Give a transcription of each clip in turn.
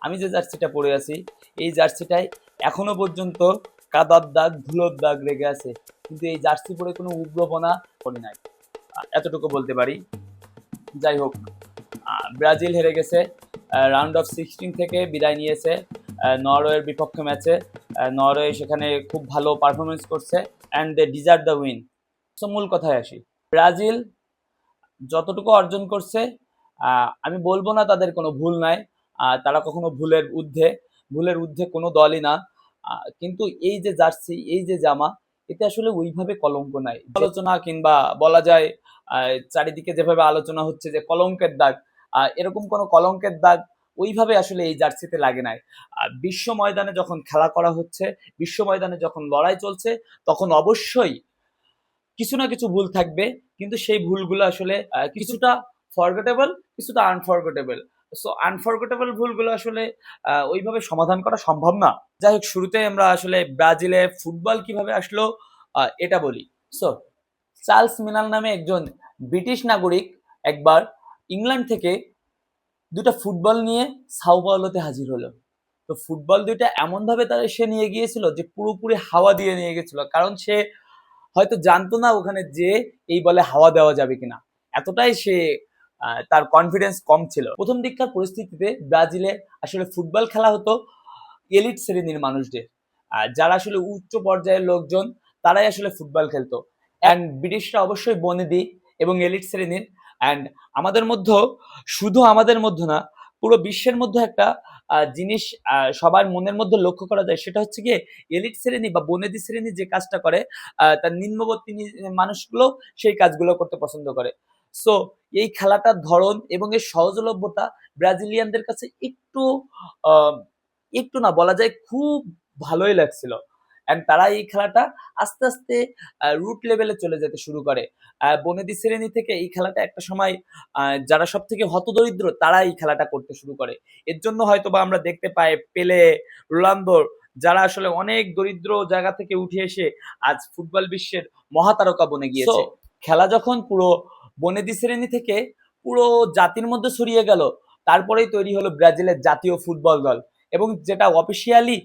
আমি যে জার্সিটা পরে আছি এই জার্সিটায় এখনো পর্যন্ত কাদার দাগ ধুলোর দাগ লেগে আছে, কিন্তু এই জার্সি পরে কোনো উগ্রপনা করি নাই, এতটুকু বলতে পারি। যাই হোক, ব্রাজিল হেরে গেছে, রাউন্ড অফ 16 থেকে বিদায় নিয়েছে নরওয়ের বিপক্ষে ম্যাচে। নরওয়ে সেখানে খুব ভালো পারফরমেন্স করছে and they deserve the win. So মূল কথায় আসি, ব্রাজিল যতটুকু অর্জন করছে আমি বলবো না তাদের কোনো ভুল নাই, তারা কখনো ভুলের ঊর্ধ্বে কোনো দলই না। কিন্তু এই যে জার্সি, এই যে জামা, এতে আসলে ওইভাবে কলঙ্ক নাই। আলোচনা কিংবা বলা যায় চারিদিকে যেভাবে আলোচনা হচ্ছে যে কলঙ্কের দাগ, এরকম কোনো কলঙ্কের দাগ ওইভাবে আসলে এই জার্সিতে লাগে নাই। বিশ্ব ময়দানে যখন খেলা করা হচ্ছে, বিশ্ব ময়দানে যখন লড়াই চলছে, তখন অবশ্যই কিছু না কিছু ভুল থাকবে, কিন্তু সেই ভুলগুলো আসলে কিছুটা ফরগেটেবল, কিছুটা আনফরগেটেবল। সো আনফরগেটেবল ভুলগুলো আসলে ওইভাবে সমাধান করা সম্ভব না। যাই হোক, শুরুতে আমরা আসলে ব্রাজিলে ফুটবল কিভাবে আসলো এটা বলি। সো চার্লস মিনাল নামে একজন ব্রিটিশ নাগরিক একবার ইংল্যান্ড থেকে দুটা ফুটবল নিয়ে সাও পাওলোতে হাজির হলো। তো ফুটবল দুইটা এমন ভাবে তারা সে নিয়ে গিয়েছিল যে পুরোপুরি হাওয়া দিয়ে নিয়ে গেছিল, কারণ সে হয়তো জানতো না ওখানে যে এই বলে হাওয়া দেওয়া যাবে কিনা, এতটাই সে তার কনফিডেন্স কম ছিল। প্রথম দিককার পরিস্থিতিতে ব্রাজিলে আসলে ফুটবল খেলা হতো এলিট শ্রেণীর মানুষদের, যারা আসলে উচ্চ পর্যায়ের লোকজন, তারাই আসলে ফুটবল খেলতো। অ্যান্ড ব্রিটিশরা অবশ্যই বনেদি এবং এলিট শ্রেণীর। অ্যান্ড আমাদের মধ্যে, শুধু আমাদের মধ্যে না, পুরো বিশ্বের মধ্যে একটা জিনিস সবার মনের মধ্যে লক্ষ্য করা যায়, সেটা হচ্ছে গিয়ে এলিট শ্রেণী বা বনেদি শ্রেণী যে কাজটা করে, তার নিম্নবর্তী মানুষগুলো সেই কাজগুলো করতে পছন্দ করে। সো এই খেলাটার ধরন এবং এর সহজলভ্যতা ব্রাজিলিয়ানদের কাছে একটু একটু না বলা যায় খুব ভালোই লাগছিল। অ্যান্ড তারা এই খেলাটা আস্তে আস্তে রুট লেভেলে চলে যেতে শুরু করে। বনেদি শ্রেণী থেকে এই খেলাটা একটা সময় যারা সব থেকে হতদরিদ্র তারা এই খেলাটা করতে শুরু করে। এর জন্য হয়তো বা আমরা দেখতে পাই পেলে, রোনালদোর, যারা আসলে অনেক দরিদ্র জায়গা থেকে উঠে এসে আজ ফুটবল বিশ্বের মহাতারকা বনে গিয়েছে। খেলা যখন পুরো বনেদি শ্রেণী থেকে পুরো জাতির মধ্যে ছড়িয়ে গেল, তারপরেই তৈরি হলো ব্রাজিলের জাতীয় ফুটবল দল, এবং যেটা অফিসিয়ালি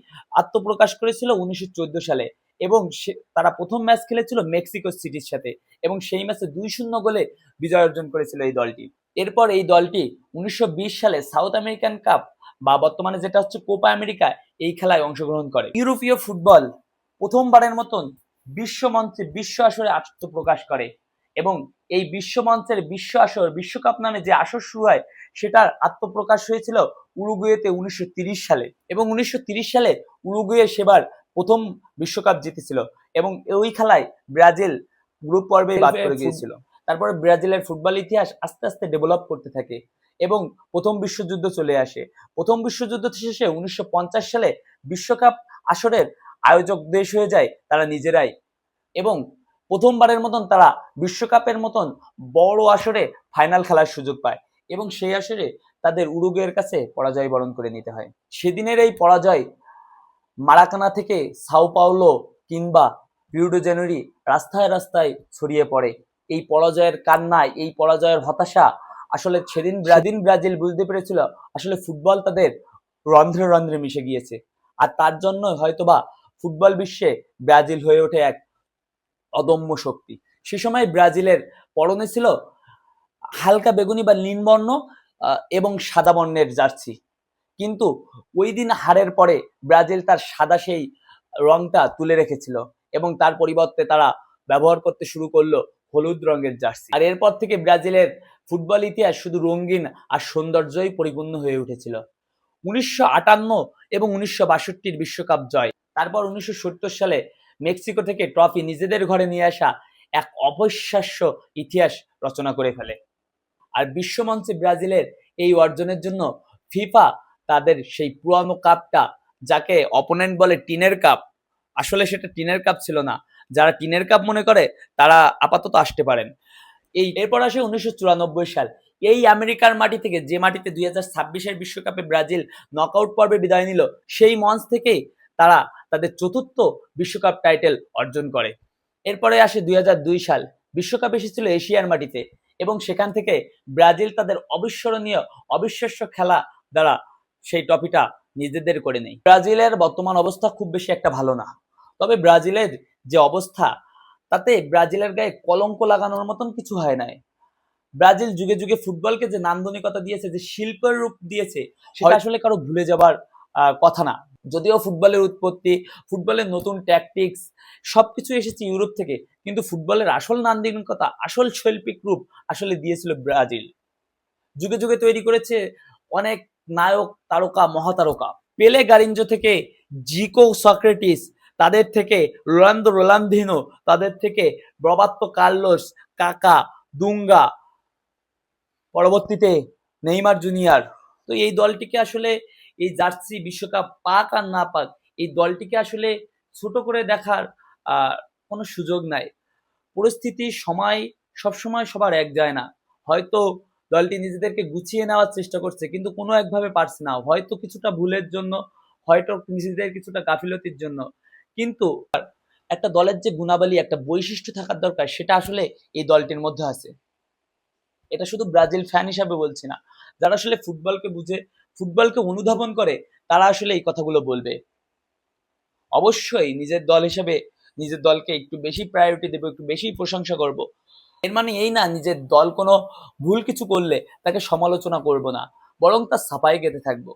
আত্মপ্রকাশ করেছিল 1914 সালে। এবং তারা প্রথম ম্যাচ খেলেছিল মেক্সিকো সিটির সাথে, এবং সেই ম্যাচে 2-0 গোলে বিজয় অর্জন করেছিল এই দলটি। এরপর এই দলটি 1920 সালে সাউথ আমেরিকান কাপ বা বর্তমানে যেটা হচ্ছে কোপা আমেরিকা, এই খেলায় অংশগ্রহণ করে। ইউরোপীয় ফুটবল প্রথমবারের মতন বিশ্ব মঞ্চে বিশ্ব আসরে আত্মপ্রকাশ করে, এবং এই বিশ্বমঞ্চের বিশ্ব আসর, বিশ্বকাপ নামে যে আসর শুরু হয়, সেটার আত্মপ্রকাশ হয়েছিল উরুগুয়েতে 1930 সালে। এবং 1930 সালে উরুগুয়ে সেবার প্রথম বিশ্বকাপ জিতেছিল, এবং ওই খেলায় ব্রাজিল গ্রুপ পর্বে বাদ করে গিয়েছিল। তারপরে ব্রাজিলের ফুটবল ইতিহাস আস্তে আস্তে ডেভেলপ করতে থাকে, এবং প্রথম বিশ্বযুদ্ধ চলে আসে। প্রথম বিশ্বযুদ্ধ শেষে 1950 সালে বিশ্বকাপ আসরের আয়োজক দেশ হয়ে যায় তারা নিজেরাই, এবং প্রথমবারের মতন তারা বিশ্বকাপের মতন বড় আসরে ফাইনাল খেলার সুযোগ পায়, এবং সেই আসরে তাদের উরুগুয়ের কাছে পরাজয় বরণ করে নিতে হয়। সেদিনের এই পরাজয় মারাকানা থেকে সাও পাওলো কিংবা রিও ডি জেনেরো রাস্তায় রাস্তায় ছড়িয়ে পড়ে। এই পরাজয়ের কান্নায়, এই পরাজয়ের হতাশা, আসলে সেদিন ব্রাজিল বুঝতে পেরেছিল আসলে ফুটবল তাদের রন্ধ্রে রন্ধ্রে মিশে গিয়েছে। আর তার জন্য হয়তোবা ফুটবল বিশ্বে ব্রাজিল হয়ে ওঠে এক অদম্য শক্তি। সে সময় ব্রাজিলের পরনে ছিল হালকা বেগুনি বা নীল বর্ণ এবং সাদা বর্ণের জার্সি, কিন্তু ওই দিন হারের পরে ব্রাজিল তার সাদা সেই রংটা তুলে রেখেছিল, এবং তার পরিবর্তে তারা ব্যবহার করতে শুরু করলো হলুদ রঙের জার্সি। আর এরপর থেকে ব্রাজিলের ফুটবল ইতিহাস শুধু রঙিন আর সৌন্দর্যই পরিপূর্ণ হয়ে উঠেছিল। 1958 এবং 1962 বিশ্বকাপ জয়, তারপর 1970 সালে মেক্সিকো থেকে ট্রফি নিজেদের ঘরে নিয়ে আসা এক অবিশ্বাস্য ইতিহাস রচনা করে ফেলে। আর বিশ্বমঞ্চে ব্রাজিলের এই অর্জনের জন্য ফিফা তাদের সেই পুরানো কাপটা, যাকে অপোনেন্ট বলে টিনের কাপ, আসলে সেটা টিনের কাপ ছিল না, যারা টিনের কাপ মনে করে তারা আপাতত আসতে পারেন। এরপর আসে 1994 সাল, এই আমেরিকার মাটি থেকে, যে মাটিতে 2026-এর বিশ্বকাপে ব্রাজিল নকআউট পর্বে বিদায় নিল, সেই মঞ্চ থেকেই তারা তাদের চতুর্থ বিশ্বকাপ টাইটেল অর্জন করে। এরপরে আসে 2002 সাল, বিশ্বকাপ এসেছিল এশিয়ার মাটিতে, এবং সেখান থেকে ব্রাজিল তাদের অবিস্মরণীয় অবিশ্বাস্য খেলা দ্বারা সেই ট্রফিটা নিজেদের করে নেই। ব্রাজিলের বর্তমান অবস্থা খুব বেশি একটা ভালো না, তবে ব্রাজিলের যে অবস্থা তাতে ব্রাজিলের গায়ে কলঙ্ক লাগানোর মতন কিছু হয় নাই। ব্রাজিল যুগে যুগে ফুটবলকে যে নান্দনিকতা দিয়েছে, যে শিল্পের রূপ দিয়েছে, সেটা আসলে কারো ভুলে যাবার কথা না। যদিও ফুটবলের উৎপত্তি, ফুটবলের নতুন ট্যাকটিক্স সবকিছু এসেছে ইউরোপ থেকে, কিন্তু ফুটবলের আসল নান্দনিকতা, আসল শৈল্পিক রূপ আসলে দিয়েছিল ব্রাজিল। যুগে যুগে তৈরি করেছে অনেক নায়ক, তারকা, মহাতারকা। পেলে, গারিঞ্জো থেকে জিকো, সক্রেটিস, তাদের থেকে রোনালদিনো, তাদের থেকে রবার্তো কার্লোস, কাকা, দুঙ্গা, পরবর্তীতে নেইমার জুনিয়র। তো এই দলটিকে আসলে, এই জার্সি বিশ্বকাপ পাক আর না পাক, এই দলটিকে আসলে ছোট করে দেখার কোনো সুযোগ নাই। পরিস্থিতি, সময় সবসময় সবার এক যায় না। হয়তো দলটি নিজেদেরকে গুছিয়ে নেওয়ার চেষ্টা করছে, কিন্তু কোনো একভাবে পারছে না, হয়তো কিছুটা ভুলের জন্য, হয়তো নিজেদের কিছুটা গাফিলতির জন্য। কিন্তু একটা দলের যে গুণাবলী, একটা বৈশিষ্ট্য থাকার দরকার, সেটা আসলে এই দলটির মধ্যে আছে। এটা শুধু ব্রাজিল ফ্যান হিসাবে বলছি না, যারা আসলে ফুটবলকে বুঝে, ফুটবলকে অনুধাবন করে, তারা আসলে এই কথাগুলো বলবে। অবশ্যই নিজের দল হিসেবে নিজের দলকে একটু বেশি প্রায়োরিটি দেবো, একটু বেশি প্রশংসা করব। এর মানে এই না নিজের দল কোনো ভুল কিছু করলে তাকে সমালোচনা করব না, বরং তার সাফাই গেতে থাকবো।